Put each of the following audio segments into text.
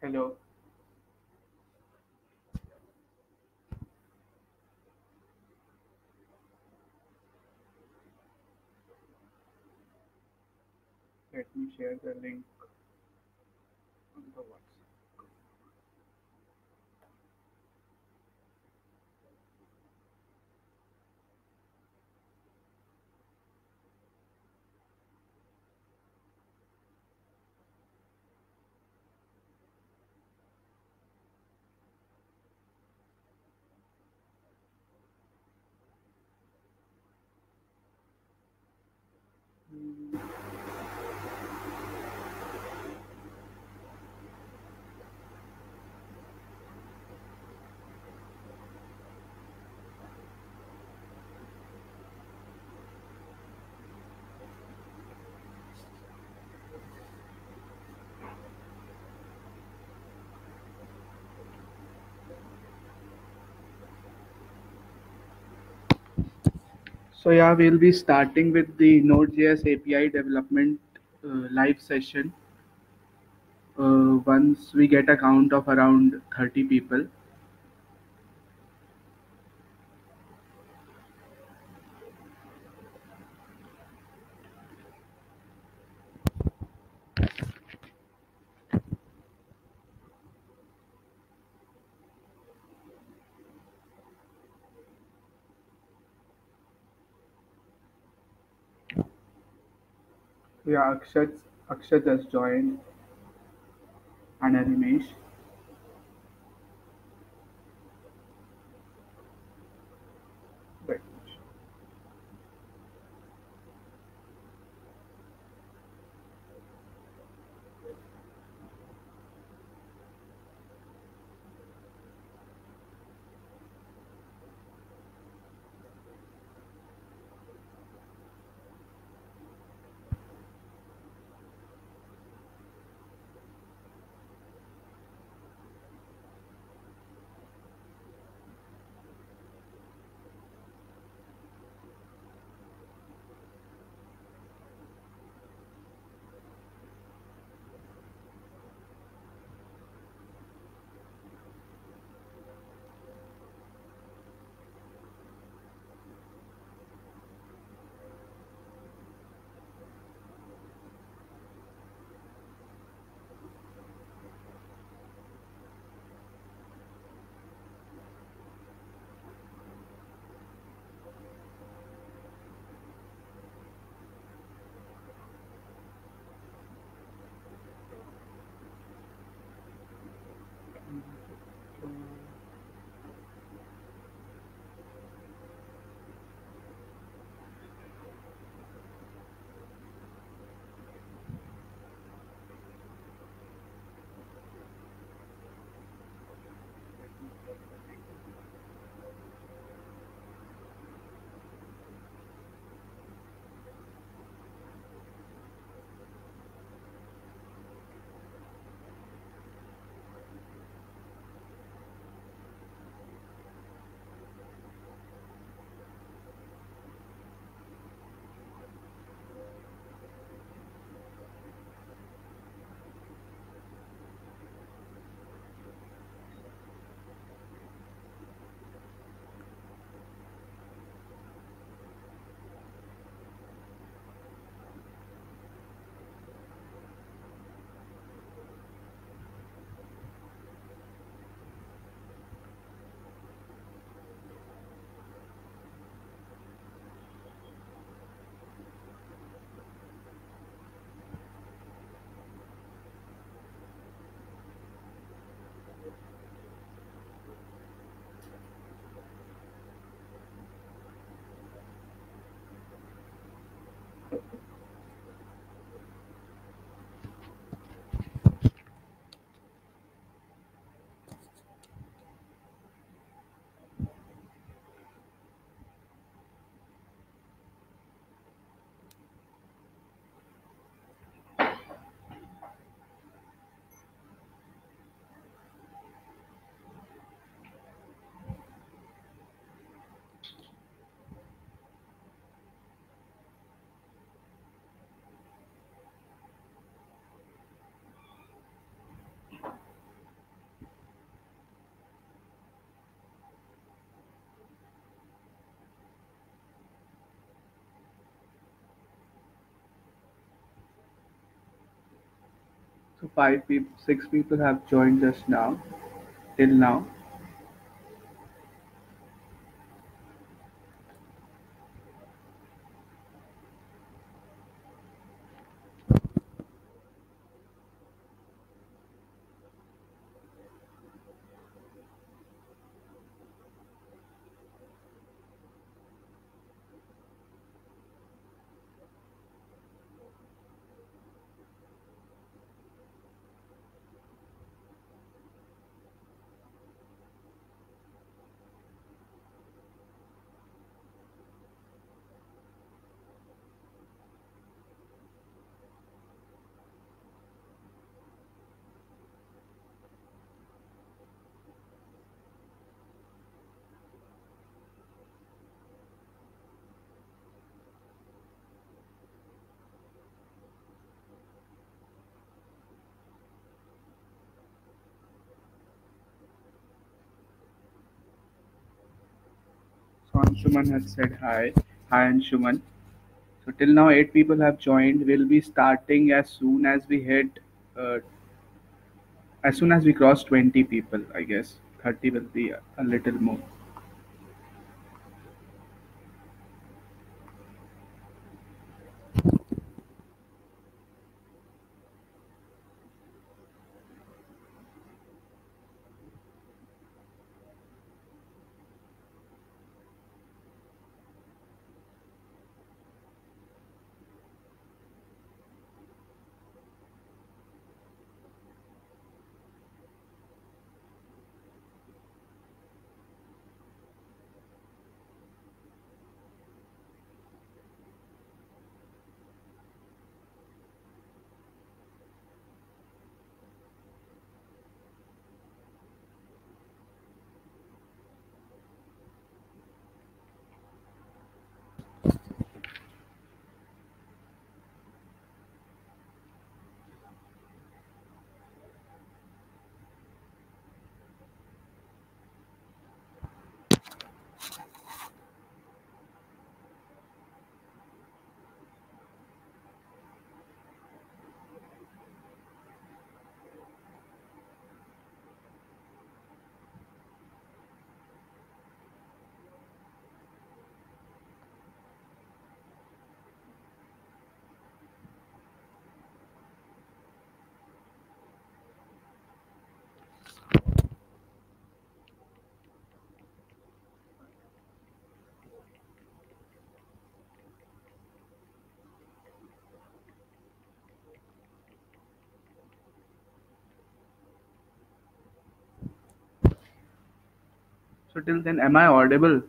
Hello, let me share the link on the WhatsApp. So yeah, we'll be starting with the Node.js API development live session once we get a count of around 30 people. Yeah, Akshat has joined and Animesh. Right. So 5 people, 6 people have joined just now, till now. So Anshuman has said hi. Hi Anshuman. So till now 8 people have joined. We'll be starting uh, as soon as we cross 20 people, I guess. 30 will be a little more. So till then, am I audible?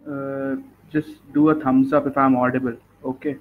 Uh, just do a thumbs up if I'm audible. Okay.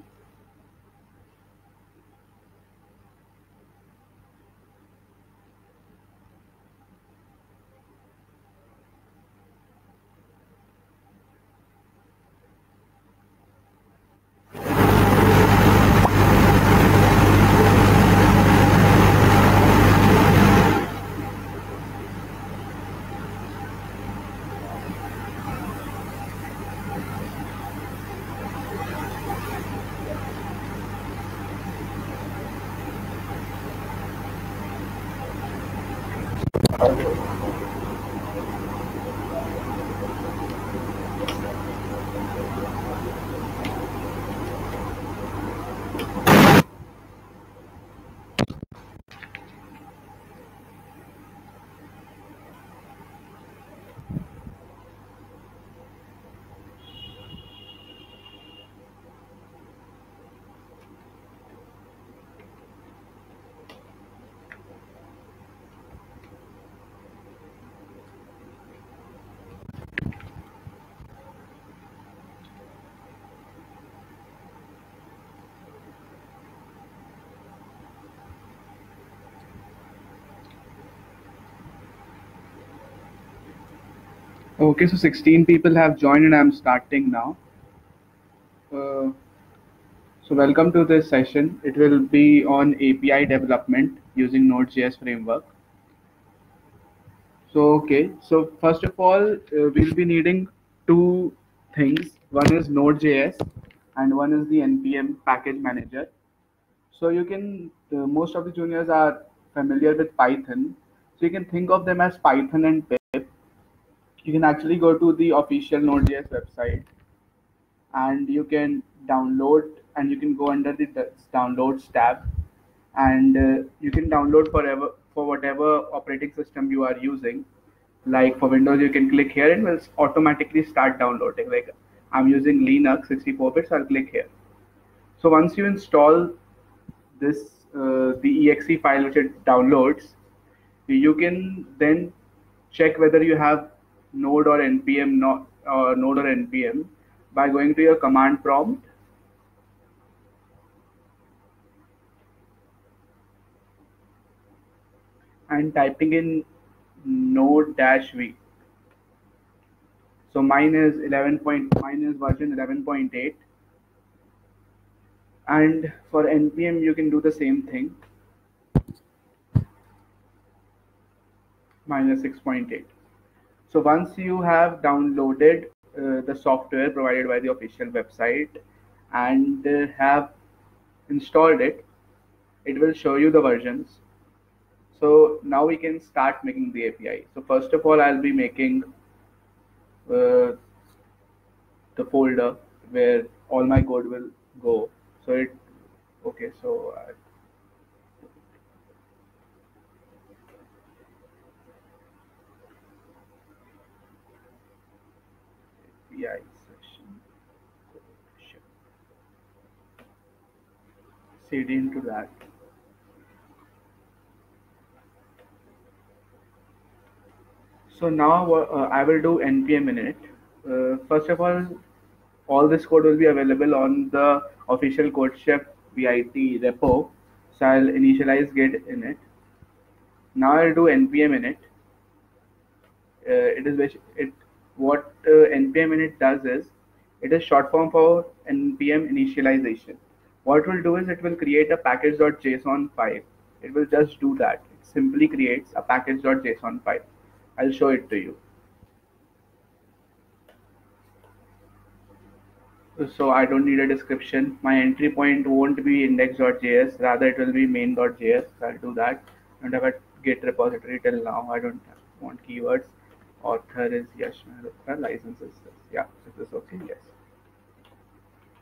Okay, so 16 people have joined and I'm starting now. Uh, so welcome to this session. It will be on API development using Node.js framework. So first of all, we'll be needing two things. One is Node.js and one is the NPM package manager. So you can, most of the juniors are familiar with Python. So you can think of them as Python and Pip. You can actually go to the official Node.js website and you can download, and you can go under the downloads tab, and you can download forever for whatever operating system you are using. Like for Windows, you can click here and will automatically start downloading. Like I'm using Linux 64 bits, I'll click here. So once you install this, the exe file which it downloads, you can then check whether you have node or npm, node or npm, by going to your command prompt and typing in node dash v. So mine is version 11.8, and for npm you can do the same thing, minus 6.8. So once you have downloaded the software provided by the official website and have installed it, it will show you the versions. So now we can start making the API. So first of all, I'll be making uh, the folder where all my code will go. So it, okay, so API section, cd into that. So now I will do npm init. First of all this code will be available on the official CodeChef VIT repo. So I'll initialize git init. Now I'll do npm init. It what npm init does is, it is short form for npm initialization. What it will do is, it will create a package.json file. It will just do that. It simply creates a package.json file. I'll show it to you. So I don't need a description. My entry point won't be index.js, rather it will be main.js. So I'll do that. I don't have a Git repository till now. I don't want keywords. Author is Yash Malhotra. License is this. Yeah, is this okay? Yes.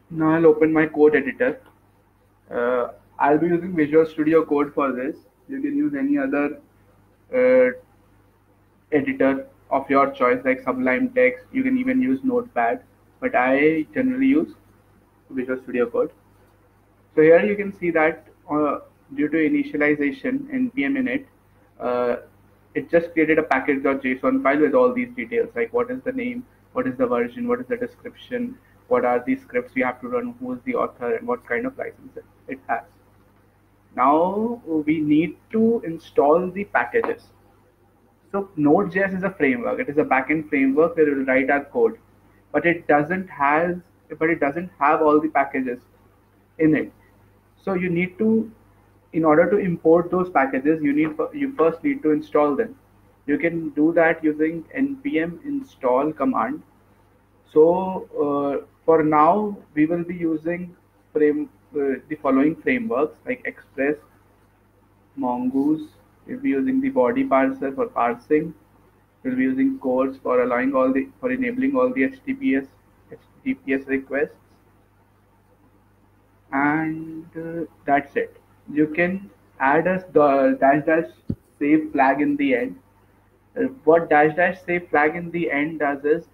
Now I'll open my code editor. I'll be using Visual Studio Code for this. You can use any other uh, editor of your choice, like Sublime Text. You can even use Notepad, but I generally use Visual Studio Code. So here you can see that due to initialization npm init, uh, it just created a package.json file with all these details, like what is the name, what is the version, what is the description, what are the scripts you have to run, who is the author, and what kind of license it has. Now we need to install the packages. So Node.js is a framework. It is a backend framework where we will write our code, but it doesn't have all the packages in it. So you need to, in order to import those packages, you first need to install them. You can do that using npm install command. So for now, we will be using the following frameworks like Express, Mongoose. We'll be using the body parser for parsing. We'll be using Chords for enabling all the HTTPS requests, and that's it. You can add a dash dash save flag in the end. What dash dash save flag in the end does is,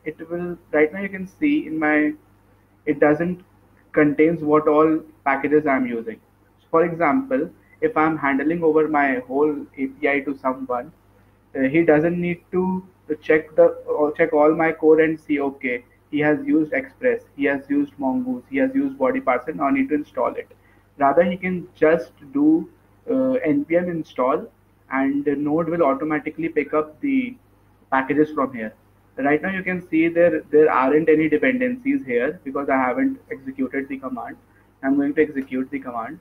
it will, right now you can see in my, it doesn't contains what all packages I'm using. For example, if I'm handling over my whole API to someone, he doesn't need to check all my code and see, okay, he has used Express, he has used Mongoose, he has used body parser, now I need to install it. Rather, he can just do npm install, and Node will automatically pick up the packages from here. Right now you can see there aren't any dependencies here because I haven't executed the command. I'm going to execute the command.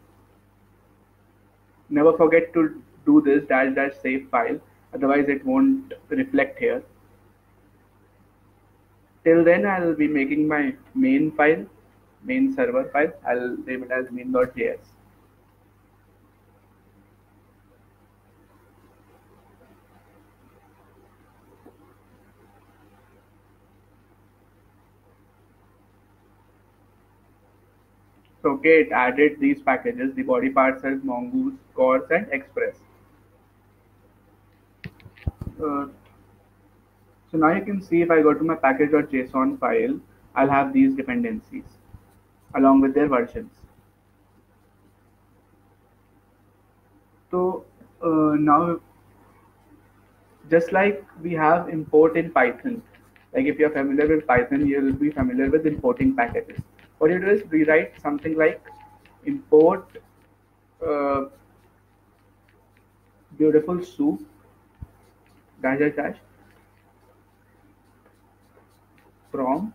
Never forget to do this dash dash save file, otherwise it won't reflect here. Till then, I'll be making my main file, main server file. I'll name it as main.js. So okay, it added these packages. The body parts are Mongoose, Cors, and Express. Uh, so now you can see if I go to my package.json file, I'll have these dependencies along with their versions. So now, just like we have import in Python, like if you're familiar with Python, you'll be familiar with importing packages. What you do is rewrite something like import uh, beautiful soup dash dash dash from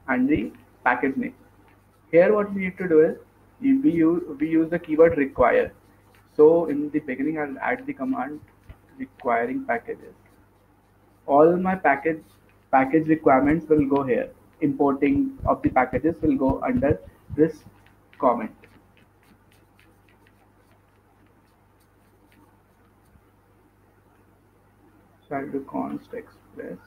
and the package name. Here, what we need to do is we use the keyword require. So in the beginning, I'll add the command requiring packages. All my package requirements will go here. Importing of the packages will go under this comment. So I'll do const express.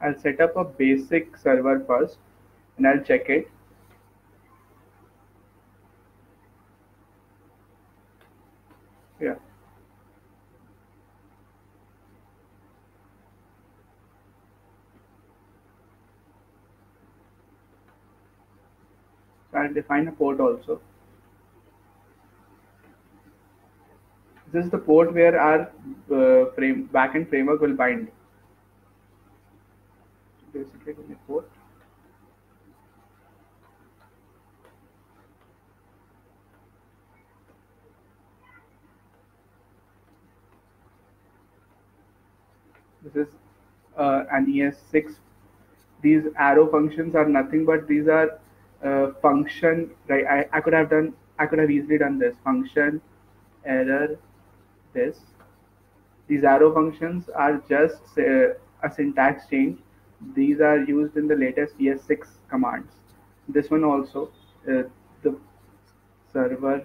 I'll set up a basic server first, and I'll check it. Yeah. So I'll define a port also. This is the port where our backend framework will bind. Basically, the port. This is an ES6. These arrow functions are nothing but these are function. Right? I could have easily done this function error this. These arrow functions are just a syntax change. These are used in the latest ES6 commands. This one also, the server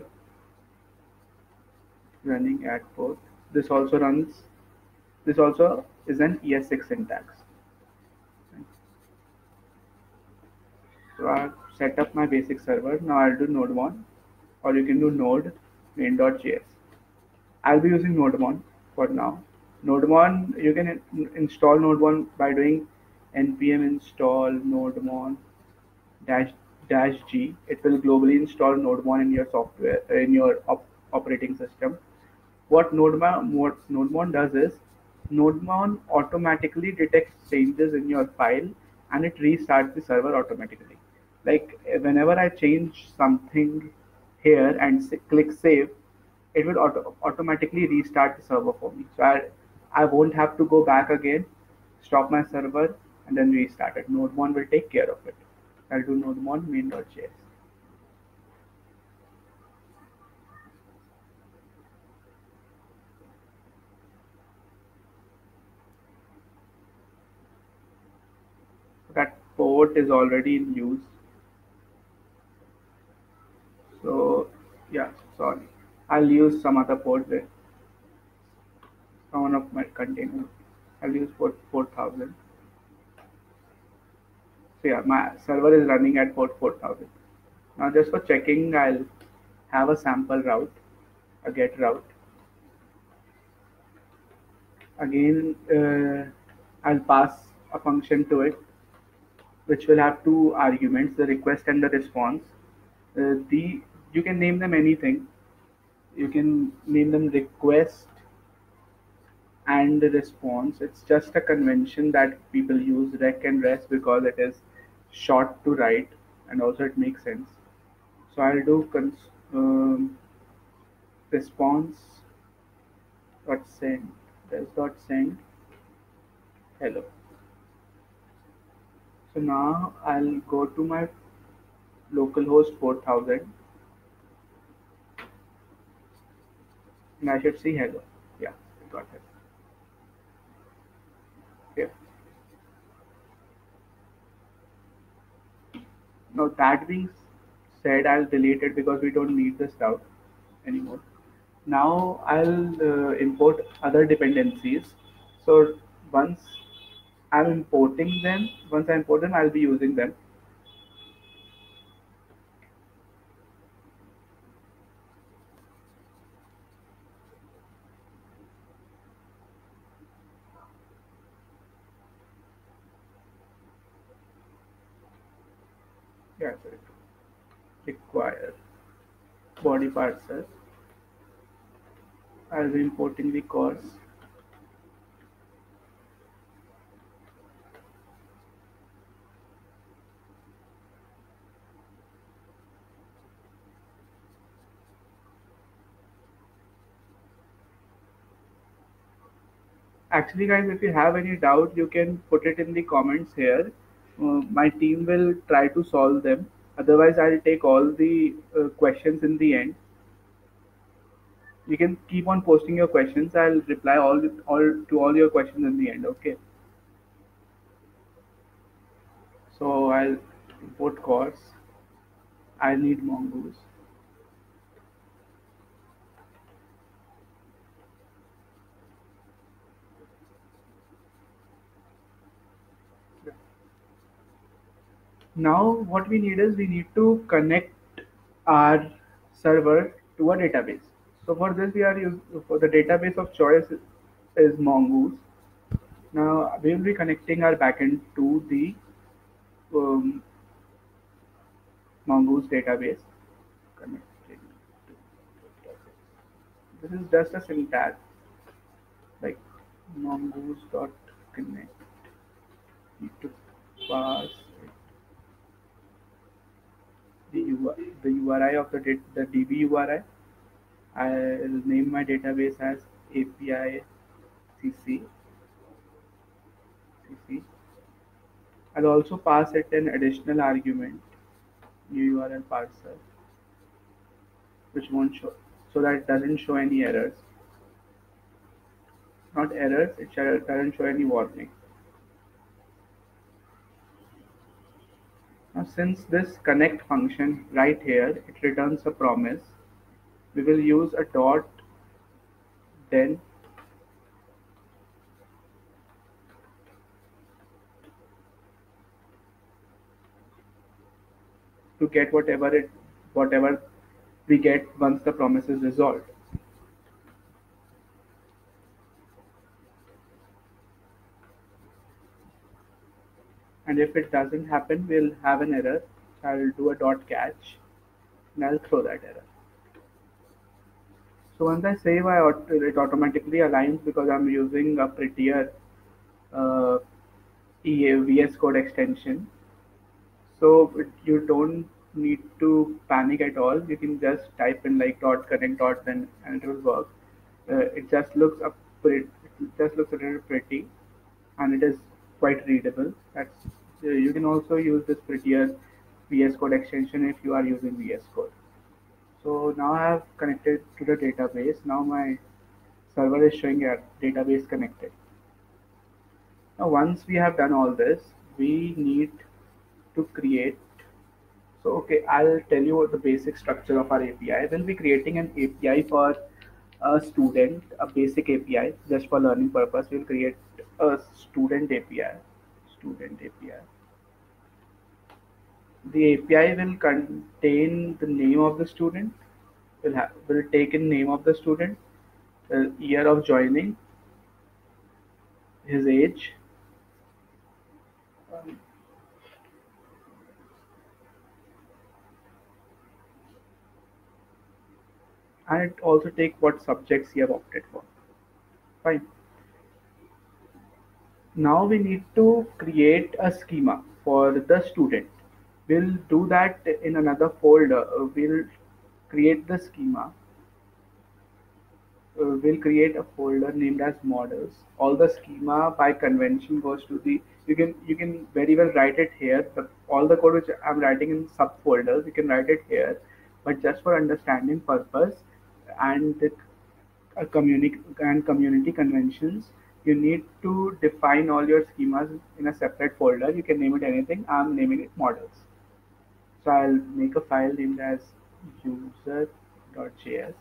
running at port. This also runs. This also is an ES6 syntax. So I've set up my basic server. Now I'll do node1, or you can do node main.js. I'll be using node1 for now. Node1, you can install node1 by doing npm install node1 dash dash g. It will globally install node1 in your software in your operating system. What node1 does is node1 automatically detects changes in your file and it restarts the server automatically. Like whenever I change something here and click save, it will automatically restart the server for me. So I won't have to go back again, stop my server, and then restart it. Node1 will take care of it. I'll do node1 main.js. That port is already in use. So yeah, sorry. I'll use some other port there. Some one of my containers. I'll use port 4000. So yeah, my server is running at port 4000. Now just for checking, I'll have a sample route, a get route. Again, I'll pass a function to it, which will have two arguments: the request and the response. The You can name them anything. You can name them request and the response. It's just a convention that people use rec and res because it is short to write and also it makes sense. So I'll do response dot send res dot send hello. So now I'll go to my localhost 4000 and I should see hello. Yeah, I got it. Yeah. Now that being said, I'll delete it because we don't need this route anymore. Now I'll import other dependencies. So once once I import them, I'll be using them. Yeah, so it require body parser. I'll be importing the course. Actually, guys, if you have any doubt, you can put it in the comments here. My team will try to solve them. Otherwise, I'll take all the questions in the end. You can keep on posting your questions. I'll reply all your questions in the end. Okay. So I'll import course. I need mongoose. Now what we need is we need to connect our server to a database. So for this we are using for the database of choice is Mongoose. Now we will be connecting our backend to the um, Mongoose database. Connecting to database. This is just a syntax like mongoose.connect. Need to pass the URI of the DB URI. I'll name my database as API CC. CC. I'll also pass it an additional argument, new URL parser, which won't show, so that it doesn't show any errors. Not errors, doesn't show any warning. Now, since this connect function right here, it returns a promise, we will use a dot then to get whatever we get once the promise is resolved. And if it doesn't happen, we'll have an error. I'll do a dot catch and I'll throw that error. So once I save, it automatically aligns because I'm using a prettier uh, VS Code extension. So you don't need to panic at all. You can just type in like dot connect dot then and it will work. It just looks a little pretty and it is quite readable. You can also use this prettier VS Code extension if you are using VS Code. So now I have connected to the database. Now my server is showing a database connected. Now once we have done all this, we need to create. So okay, I'll tell you what the basic structure of our API. We'll be creating an API for a student, a basic API just for learning purpose. We'll create a student API. Student API. The API will contain the name of the student. Will take in name of the student, the year of joining, his age, um, and it also take what subjects he have opted for. Fine. Now we need to create a schema for the student. We'll do that in another folder. We'll create the schema. We'll create a folder named as models. All the schema by convention goes to the. You can very well write it here. But all the code which I'm writing in subfolders, you can write it here. But just for understanding purpose and the community conventions, you need to define all your schemas in a separate folder. You can name it anything. I'm naming it models. So I'll make a file named as user.js.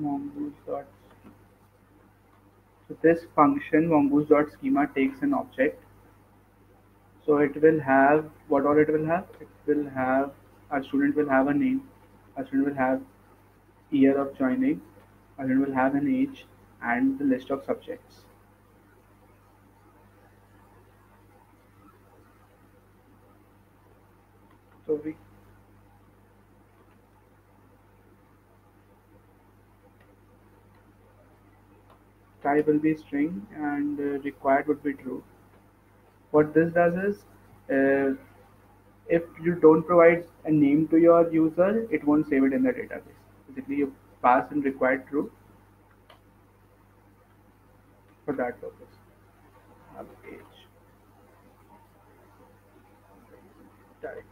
Mongoose. So this function mongoose.schema takes an object. So it will have what all it will have? It will have our student will have a name, our student will have year of joining, our student will have an age and the list of subjects. So we type will be string and required would be true. What this does is if you don't provide a name to your user, it won't save it in the database. Basically, you pass in required true for that purpose. Have age type.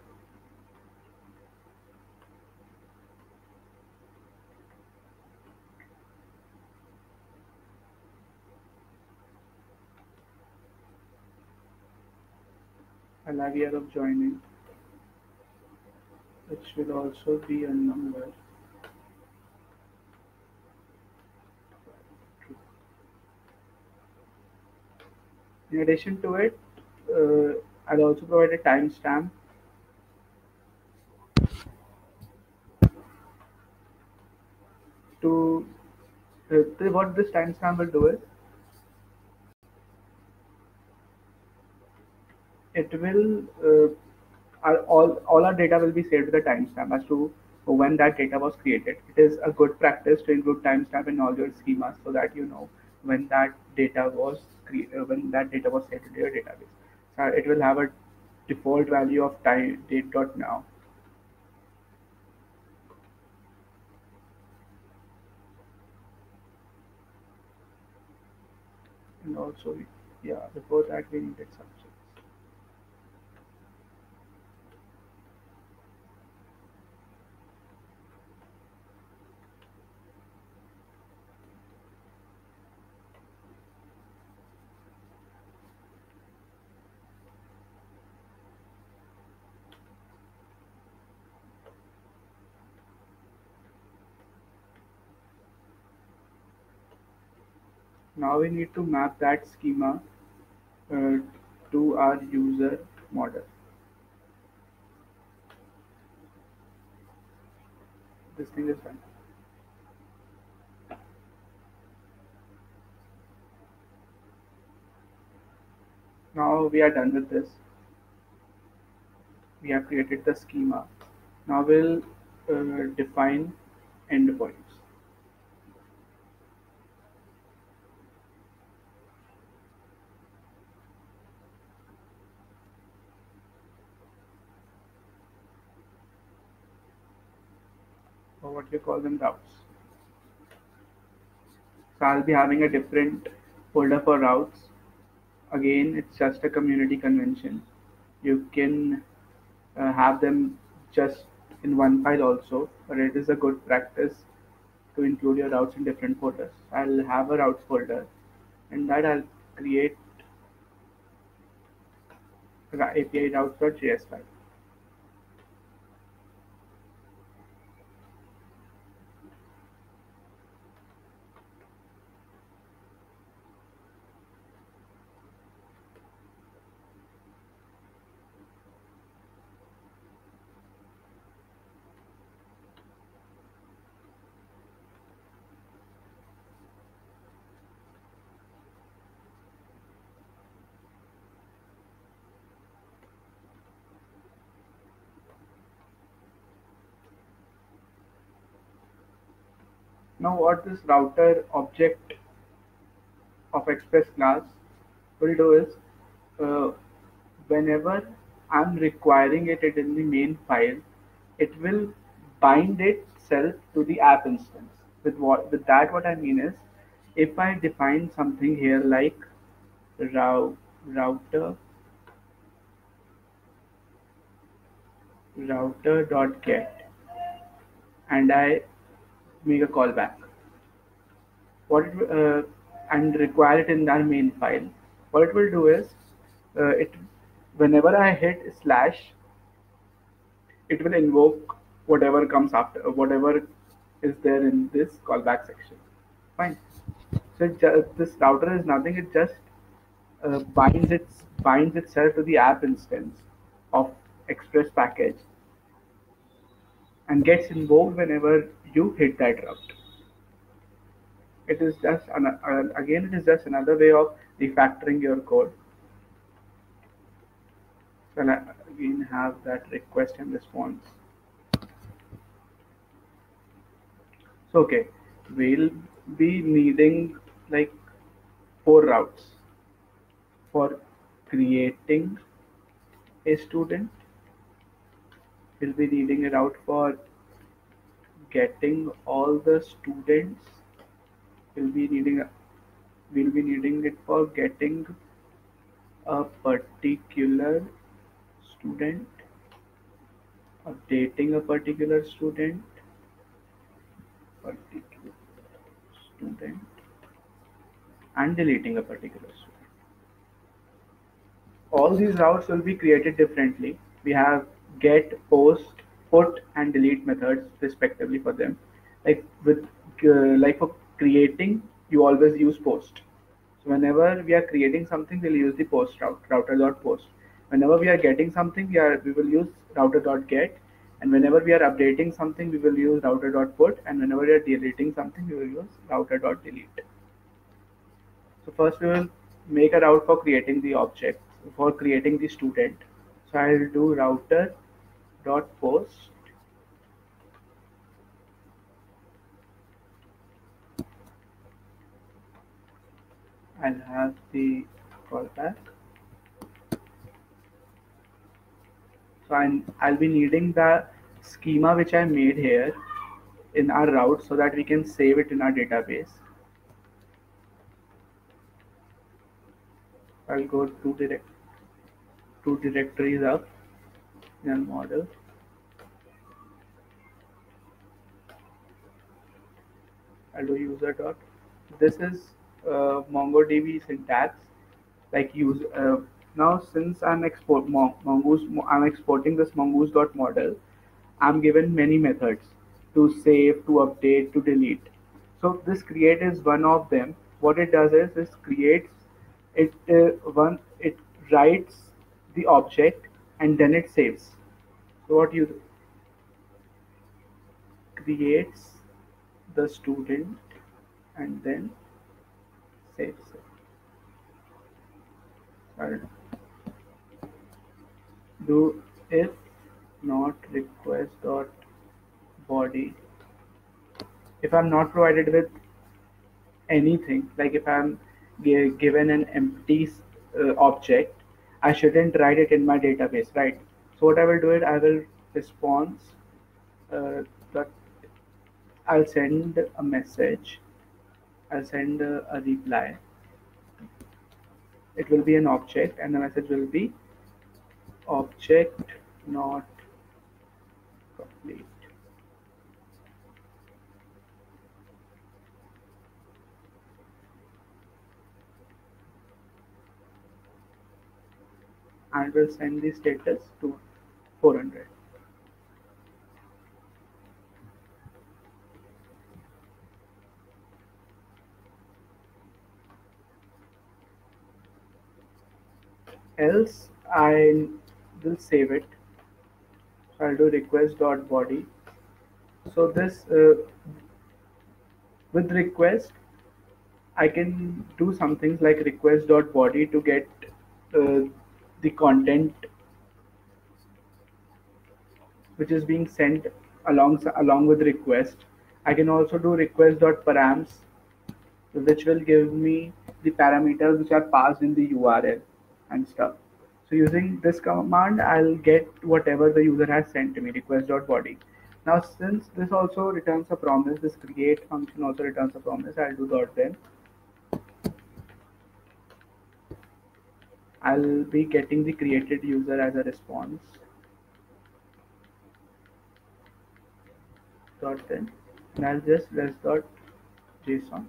I'll have year of joining, which will also be a number. In addition to it, I'll also provide a timestamp to what this timestamp will do is it will all our data will be saved with a timestamp as to when that data was created. It is a good practice to include timestamp in all your schemas so that you know when that data was when that data was saved into your database. So it will have a default value of time date dot now, and also yeah before that we needed subjects. Now we need to map that schema uh, to our user model. This thing is done. Now we are done with this. We have created the schema. Now we'll define endpoints. Or what we call them, routes. So I'll be having a different folder for routes. Again, it's just a community convention. You can have them just in one file also, but it is a good practice to include your routes in different folders. I'll have a routes folder, and that I'll create API routes.js file. Now, what this router object of Express class will do is uh, whenever I'm requiring it in the main file, it will bind itself to the app instance. With that, what I mean is if I define something here like router dot get, and I make a callback, and require it in our main file, what it will do is, it whenever I hit slash, it will invoke whatever comes after, whatever is there in this callback section. Fine. So this router is nothing. It just binds itself to the app instance of Express package and gets invoked whenever you hit that route. It is just again, it is just another way of refactoring your code. So I again have that request and response. So okay, we'll be needing like 4 routes for creating a student. We'll be needing a route for getting all the students. We'll be needing it for getting a particular student, updating a particular student, and deleting a particular student. All these routes will be created differently. We have get, post, put, and delete methods respectively for them. Like for creating, you always use post. So whenever we are creating something, we'll use the post route, router.post. Whenever we are getting something, we will use router.get. And whenever we are updating something, we will use router.put. And whenever we are deleting something, we will use router.delete. So first we will make a route for creating the object, for creating the student. So I'll do router.post. I'll have the callback. So I'll be needing the schema which I made here in our route so that we can save it in our database. I'll go two directories up in our model. I'll do user dot. This is MongoDB syntax. Like use now since I'm I'm exporting this mongoose.model. I'm given many methods to save, to update, to delete. So this create is one of them. What it does is this creates it writes the object and then it saves. So what you creates the student and then saves it. I'll do if not request dot body. If I'm not provided with anything, like if I'm given an empty object, I shouldn't write it in my database, right? So what I will do is I will response that I'll send a message, I'll send a reply. It will be an object and the message will be object not complete. And will send the status to 400. Else I will save it. So I'll do request dot body. So this with request I can do some things like request dot body to get uh, the content which is being sent along with request. I can also do request dot params, which will give me the parameters which are passed in the URL and stuff. So using this command, I'll get whatever the user has sent to me, request.body. Now, since this also returns a promise, this create function also returns a promise, I'll do dot then. I'll be getting the created user as a response. Dot then, and I'll just res dot JSON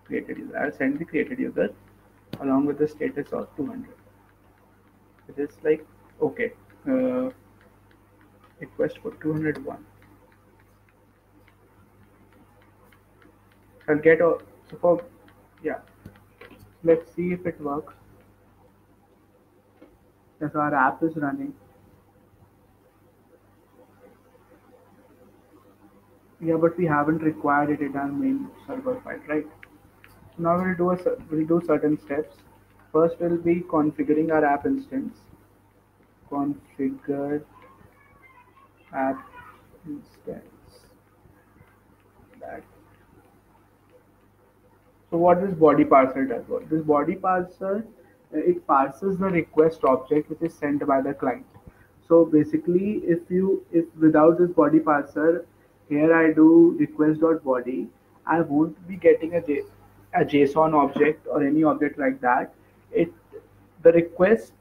created user. I'll send the created user along with the status of 200. It is like okay. Uh, Request for 201. I'll get a so for yeah. Let's see if it works. Yes, our app is running. Yeah, but we haven't required it in our main server file, right? So now we'll do certain steps. First, we'll be configuring our app instance. Configure app instance. That. So what this body parser does? What this body parser it parses the request object which is sent by the client. So basically, if without this body parser, here I do request.body, I won't be getting a JSON object or any object like that. It the request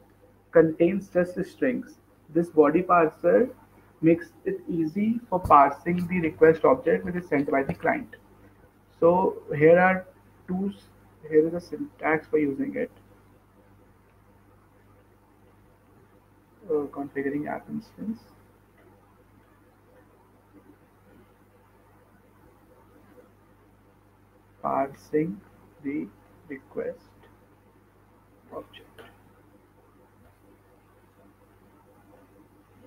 contains just the strings. This body parser makes it easy for parsing the request object which is sent by the client. So here are two. Here is a syntax for using it. Configuring app instance, parsing the request object.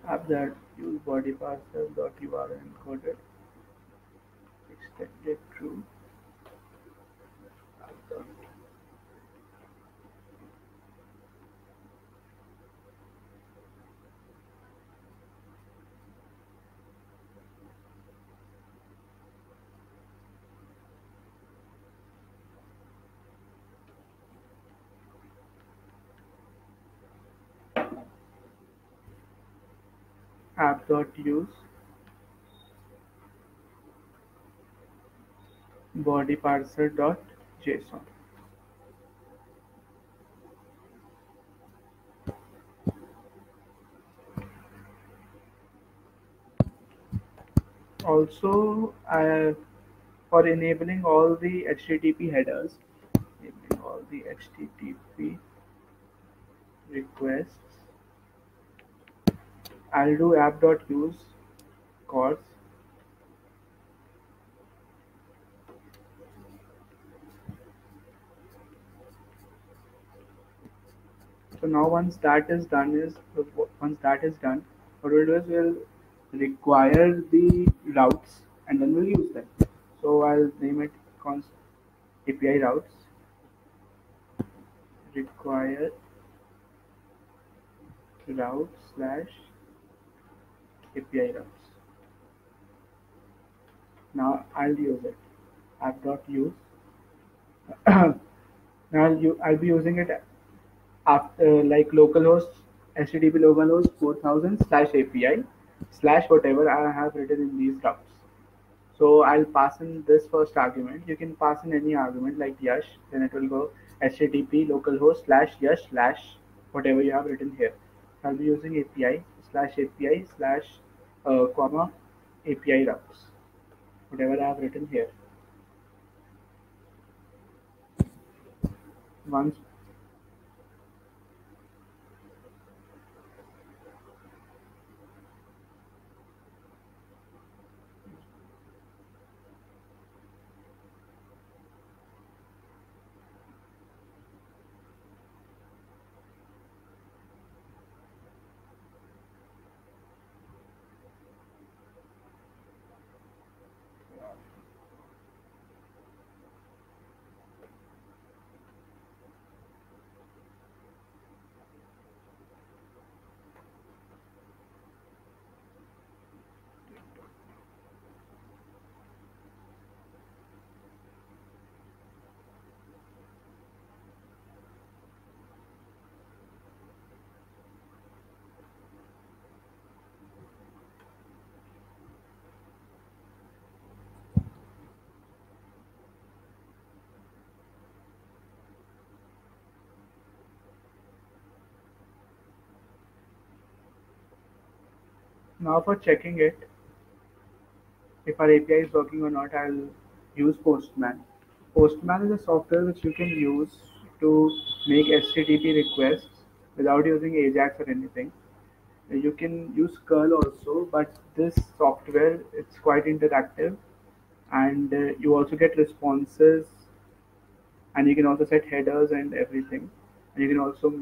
App that use body parser dot URL encoded extended true. App dot app dot use body parser dot JSON. Also, for enabling all the HTTP headers, enabling all the HTTP requests, I'll do app.use course. So now once that is done, what we'll do is we'll require the routes and then we'll use them. So I'll name it const API routes require route slash API routes. Now I'll use it. App.use. Now I'll be using it after like localhost HTTP localhost 4000 slash API slash whatever I have written in these routes. So I'll pass in this first argument. You can pass in any argument like Yash, then it will go HTTP localhost slash Yash slash whatever you have written here. I'll be using API slash comma API routes, whatever I have written here. Once Now for checking it, if our API is working or not, I'll use Postman. Postman is a software which you can use to make HTTP requests without using Ajax or anything. You can use curl also, but this software it's quite interactive, and you also get responses, and you can also set headers and everything, and you can also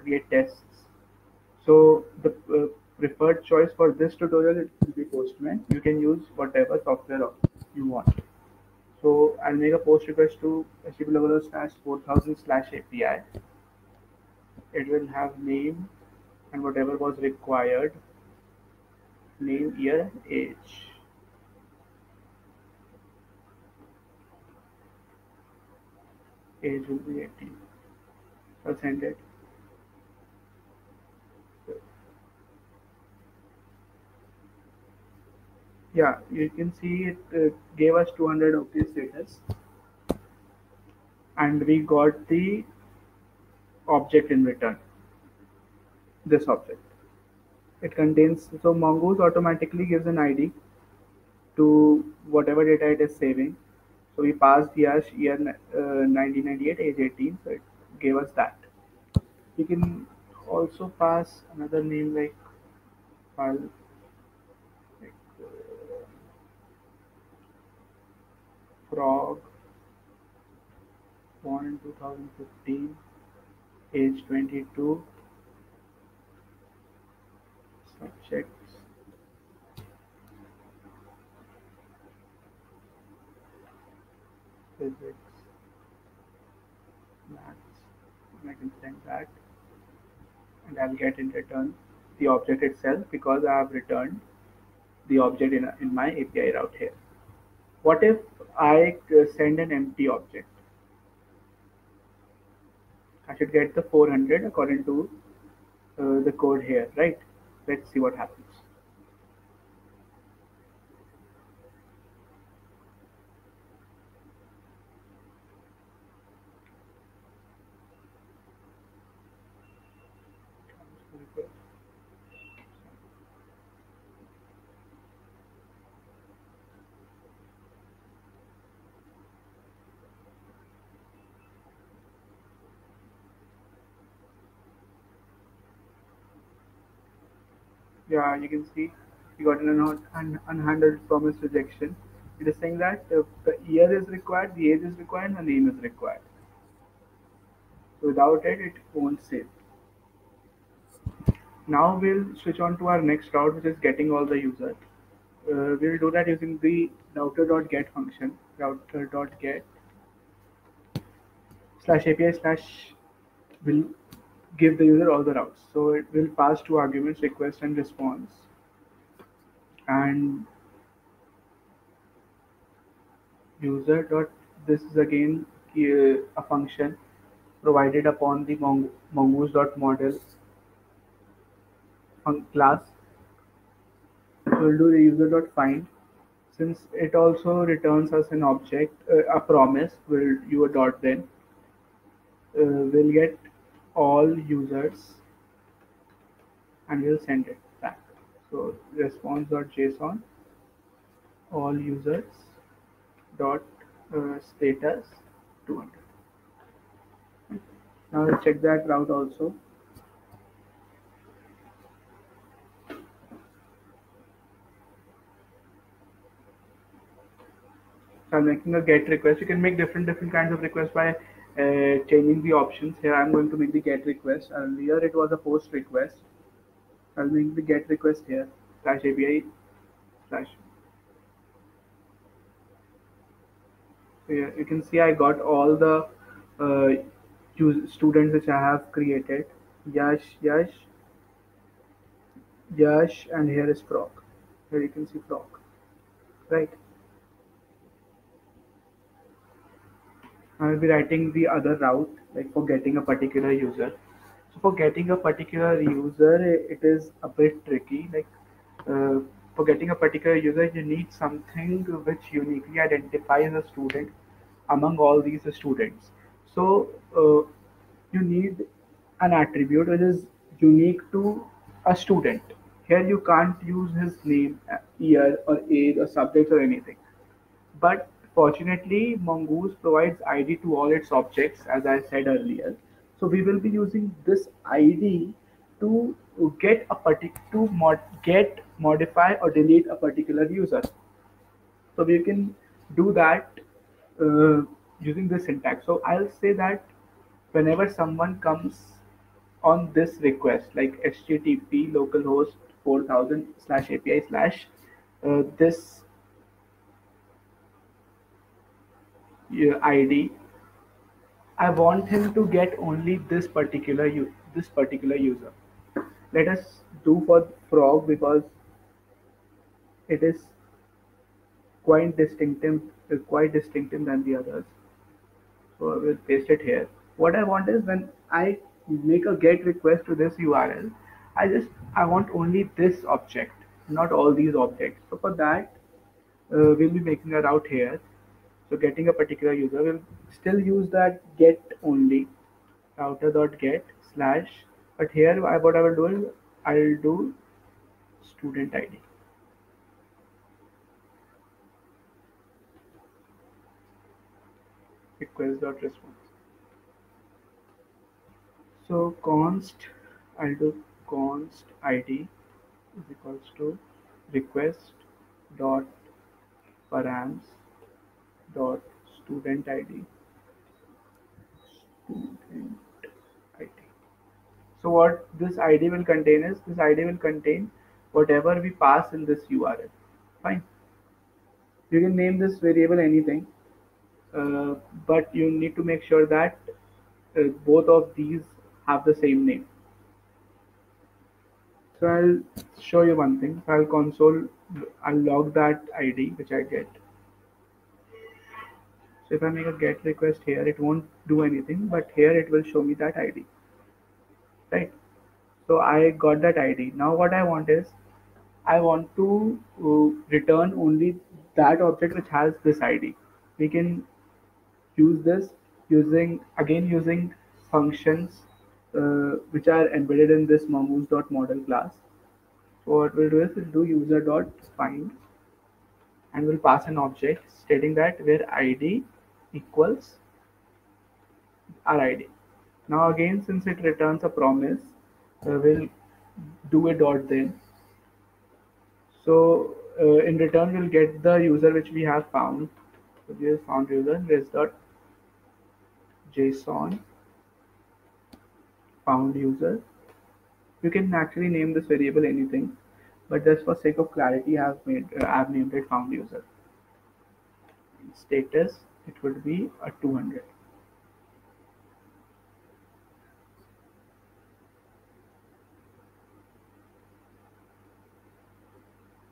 create tests. So the preferred choice for this tutorial it will be Postman. You can use whatever software you want. So I'll make a post request to http://4000/API. It will have name and whatever was required, name, year, age. Age will be 18. I'll send it. Yeah, you can see it gave us 200 OK status, and we got the object in return. This object. It contains, so Mongoose automatically gives an ID to whatever data it is saving. So we passed Yash year 1998, age 18. So it gave us that. We can also pass another name like file, like frog, born in 2015, age 22, subjects, physics, maths. I can send that, and I'll get in return the object itself because I have returned the object in my API route here. What if I send an empty object? I should get the 400 according to the code here, right? Let's see what happens. Yeah, you can see you got an unhandled promise rejection. It is saying that the year is required, the age is required, and the name is required. So without it, it won't save. Now we'll switch on to our next route, which is getting all the users. We'll do that using the router.get function. Router.get slash API slash will give the user all the routes. So it will pass two arguments, request and response. And user dot this is again a function provided upon the mongoose.model class. So we'll do the user.find. Since it also returns us an object, a promise, we'll do a dot then. We'll get all users and we'll send it back. So response.json, all users dot status 200. Now let's check that route also. So I'm making a get request. You can make different kinds of requests by changing the options. Here I'm going to make the get request. Earlier it was a post request. I'll make the get request here slash API slash. So here you can see I got all the students which I have created. Yash, and here is frog. Here you can see frog, right? I will be writing the other route, like for getting a particular user. So for getting a particular user, it is a bit tricky. Like uh, for getting a particular user, you need something which uniquely identifies a student among all these students. So you need an attribute which is unique to a student. Here you can't use his name, year or age or subject or anything. But fortunately, Mongoose provides ID to all its objects, as I said earlier. So we will be using this ID to get a get, modify, or delete a particular user. So we can do that uh, using this syntax. So I'll say that whenever someone comes on this request, like HTTP localhost 4000 slash API slash this ID, I want him to get only this particular user. Let us do for frog because it is quite distinctive than the others. So I will paste it here. What I want is when I make a GET request to this URL, I want only this object, not all these objects. So for that, we'll be making a route here. So getting a particular user, will still use that get only router.get slash. But here, what I will do is I'll do student ID. Request.response. So I'll do const ID is equals to request dot params dot student ID student ID. So what this ID will contain is this ID will contain whatever we pass in this URL. Fine. You can name this variable anything, uh, but you need to make sure that both of these have the same name. So I'll show you one thing. I'll log that ID which I get. So if I make a GET request here, it won't do anything, but here it will show me that ID, right? So I got that ID. Now what I want is, I want to return only that object which has this ID. We can use this using functions which are embedded in this mongoose.model class. So what we'll do is we'll do user.find and we'll pass an object stating that where ID equals our ID. Now again, since it returns a promise, we'll do a dot then. So in return, we'll get the user which we have found. So we have found user res.json found user. You can actually name this variable anything, but just for sake of clarity, I've named it found user. Status, it would be a 200.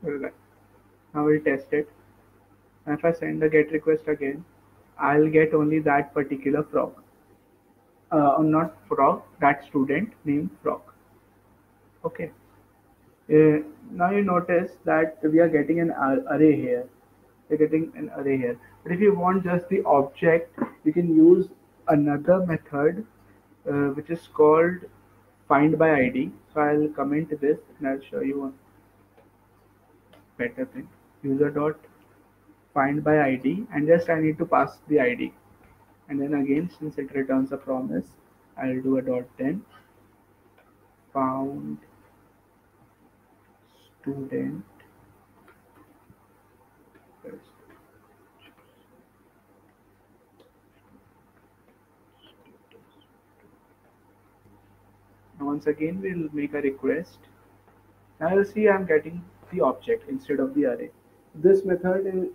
Alright. Now we'll test it. And if I send the GET request again, I'll get only that particular frog. Not frog, that student named frog. Okay. Now you notice that we are getting an array here. We're getting an array here. But if you want just the object, you can use another method which is called find by ID. So I'll comment this and I'll show you a better thing. User dot find by ID, and just I need to pass the ID. And then again, since it returns a promise, I'll do a dot then found student. Now once again we'll make a request. Now you'll see I'm getting the object instead of the array. This method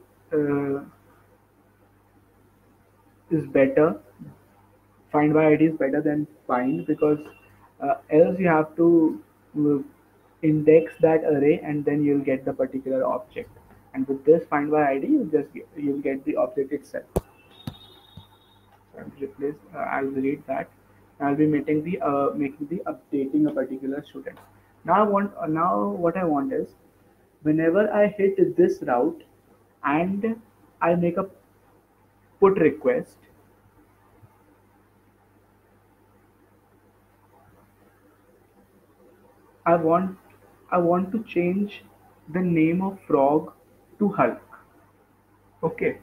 is better. Find by ID is better than find because else you have to uh, index that array and then you'll get the particular object. And with this find by ID, you'll get the object itself. So I'll delete that. I'll be making the updating a particular student. Now what I want is whenever I hit this route and I make a put request, I want I want to change the name of frog to Hulk. Okay,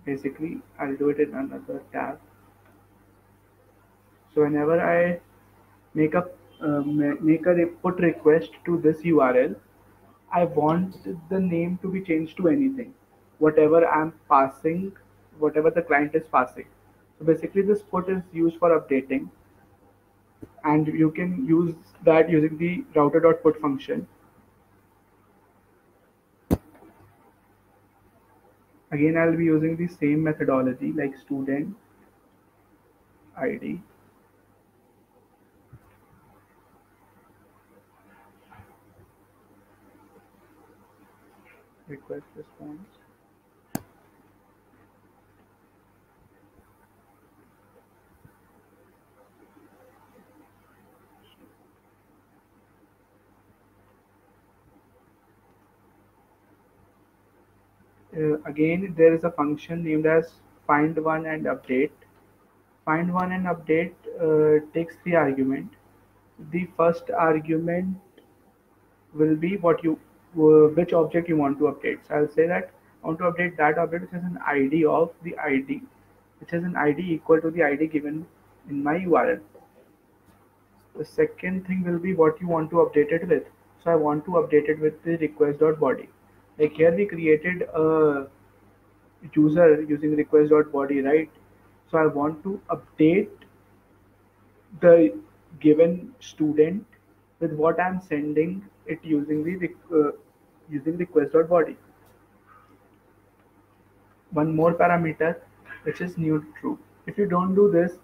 basically I'll do it in another tab. So whenever I make a put request to this URL, I want the name to be changed to anything, whatever I'm passing, whatever the client is passing. So basically, this put is used for updating, and you can use that using the router.put function. Again, I'll be using the same methodology like student ID request response. Again, there is a function named as find one and update. Find one and update takes the argument. The first argument will be what you which object you want to update. So I'll say that I want to update that object which has an ID of the ID, which has an ID equal to the ID given in my URL. The second thing will be what you want to update it with. So I want to update it with the request.body. Like here we created a user using request.body, right? So I want to update the given student with what I'm sending it using the using request.body. One more parameter which is new true. If you don't do this,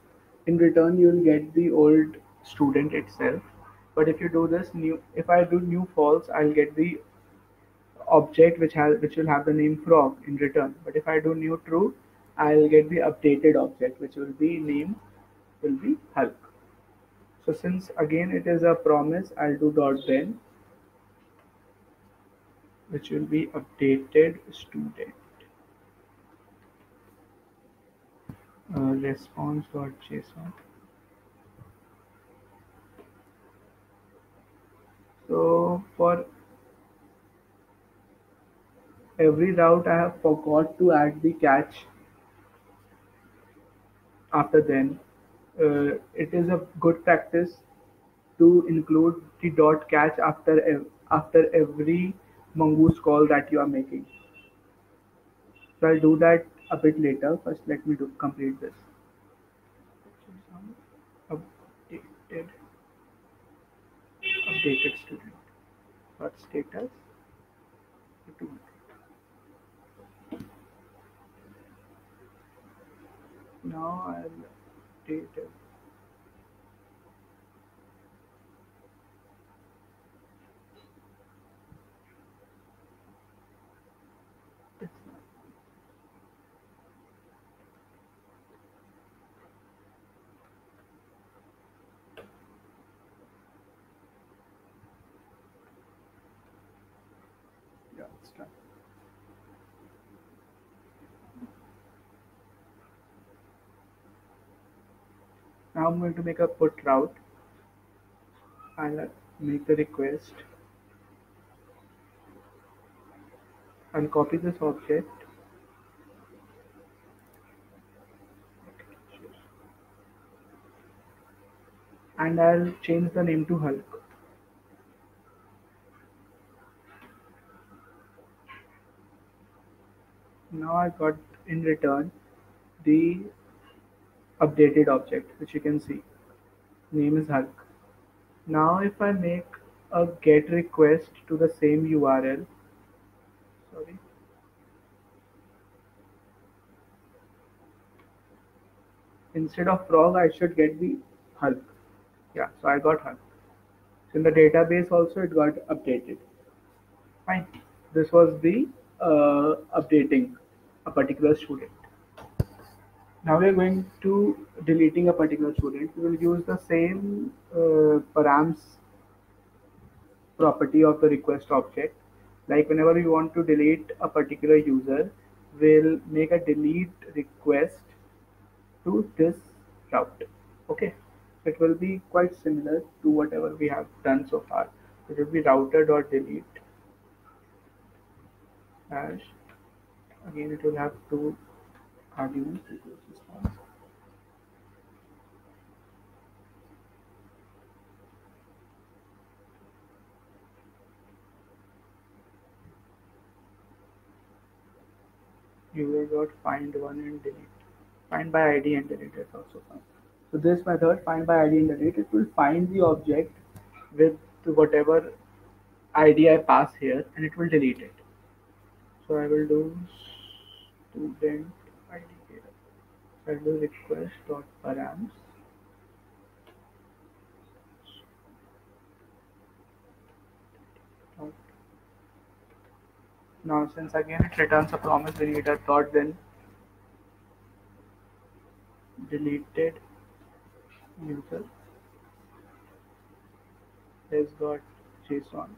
in return you'll get the old student itself. But if you do this new, if I do new false, I'll get the object which will have the name frog in return. But if I do new true, I'll get the updated object which will be name will be Hulk. So since again it is a promise, I'll do dot then, which will be updated student response.json. So for every route, I have forgot to add the catch after then. It is a good practice to include the dot catch after every mongoose call that you are making. So I'll do that a bit later. First, let me do complete this. Updated, updated student. Dot status. 200. Now I'll update it. Yeah, it's done. Now I'm going to make a put route. I'll make the request. I'll copy this object and I'll change the name to Hulk. Now I got in return the updated object, which you can see. Name is Hulk. Now if I make a get request to the same URL, sorry, instead of frog, I should get the Hulk. Yeah, so I got Hulk. So in the database also it got updated. Fine. This was the updating a particular student. Now we are going to deleting a particular student. We will use the same params property of the request object. Like whenever we want to delete a particular user, we'll make a delete request to this route. Okay. It will be quite similar to whatever we have done so far. It will be router.delete hash. Again, it will have two arguments. User dot find one and delete. Find by ID and delete is also fine. So this method, find by ID and delete, it will find the object with whatever ID I pass here, and it will delete it. So I will do student ID here. I will do request dot params. Now since again it returns a promise, we need a dot then deleted user has got JSON.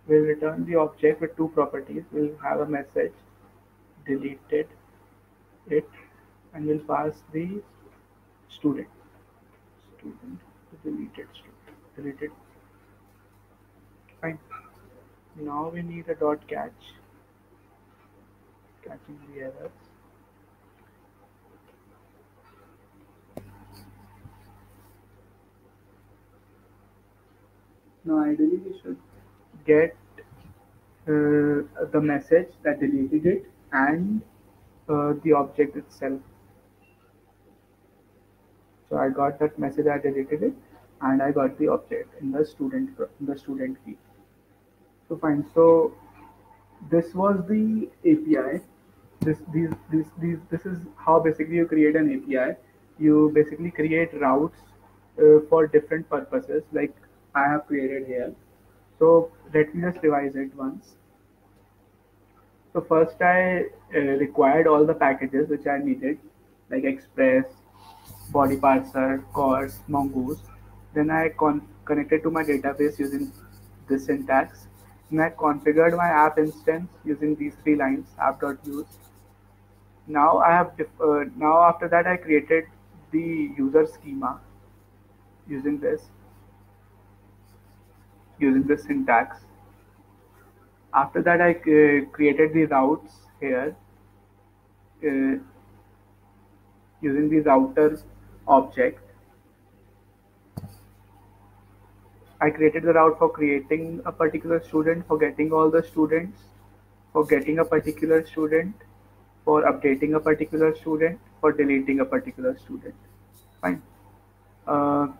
We'll return the object with two properties. We'll have a message deleted it, and we'll pass the student. Student deleted student. Deleted. Fine. Now we need a dot catch, catching the errors. Now ideally we should get the message that deleted it and the object itself. So I got that message, I deleted it, and I got the object in the student key. So fine. So this was the API. This is how basically you create an API. You basically create routes for different purposes, like I have created here. So let me just revise it once. So first I required all the packages which I needed, like Express, Body Parser, Cors, Mongoose. Then I connected to my database using this syntax. And I configured my app instance using these three lines, app.use. Now now after that I created the user schema using this syntax. After that I created the routes here uh, using the router object. I created the route for creating a particular student, for getting all the students, for getting a particular student, for updating a particular student, for deleting a particular student. Fine.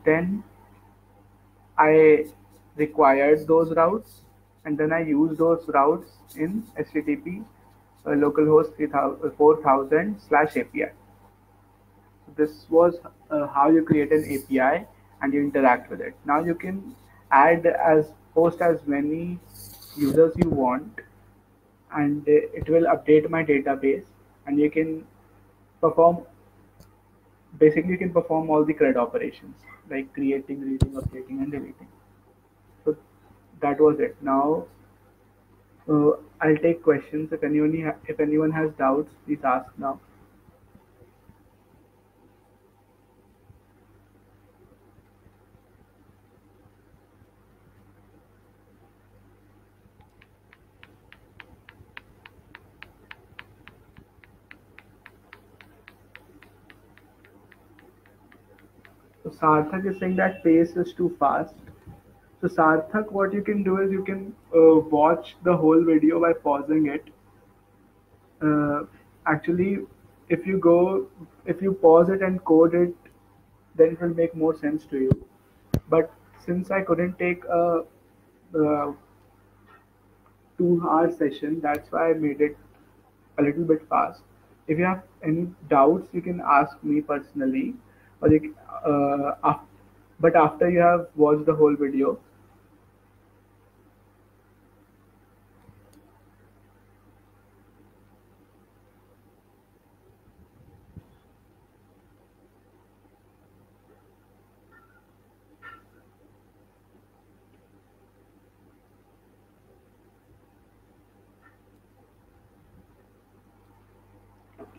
Then I required those routes, and then I use those routes in HTTP localhost 4000/API. This was how you create an API and you interact with it. Now you can post as many users you want, and it will update my database, and you can perform basically you can perform all the CRUD operations like creating, reading, updating, and deleting. So that was it. Now I'll take questions. If anyone has doubts, please ask now. So Sarthak is saying that pace is too fast. So Sarthak, what you can do is you can watch the whole video by pausing it. Uh, Actually, if you go, if you pause it and code it, then it will make more sense to you. But since I couldn't take a 2 hour session, that's why I made it a little bit fast. If you have any doubts, you can ask me personally, or but after you have watched the whole video.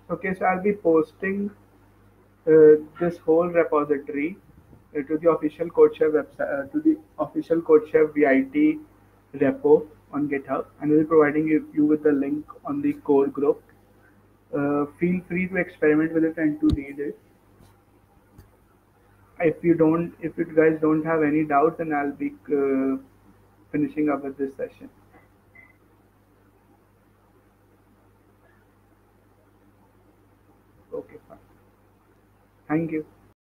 Okay, so I'll be posting this whole repository to the official CodeShare website, to the official CodeShare VIT repo on GitHub, and we'll be providing you with the link on the core group. Feel free to experiment with it and to read it. If you guys don't have any doubts, then I'll be finishing up with this session. Okay, fine. Thank you.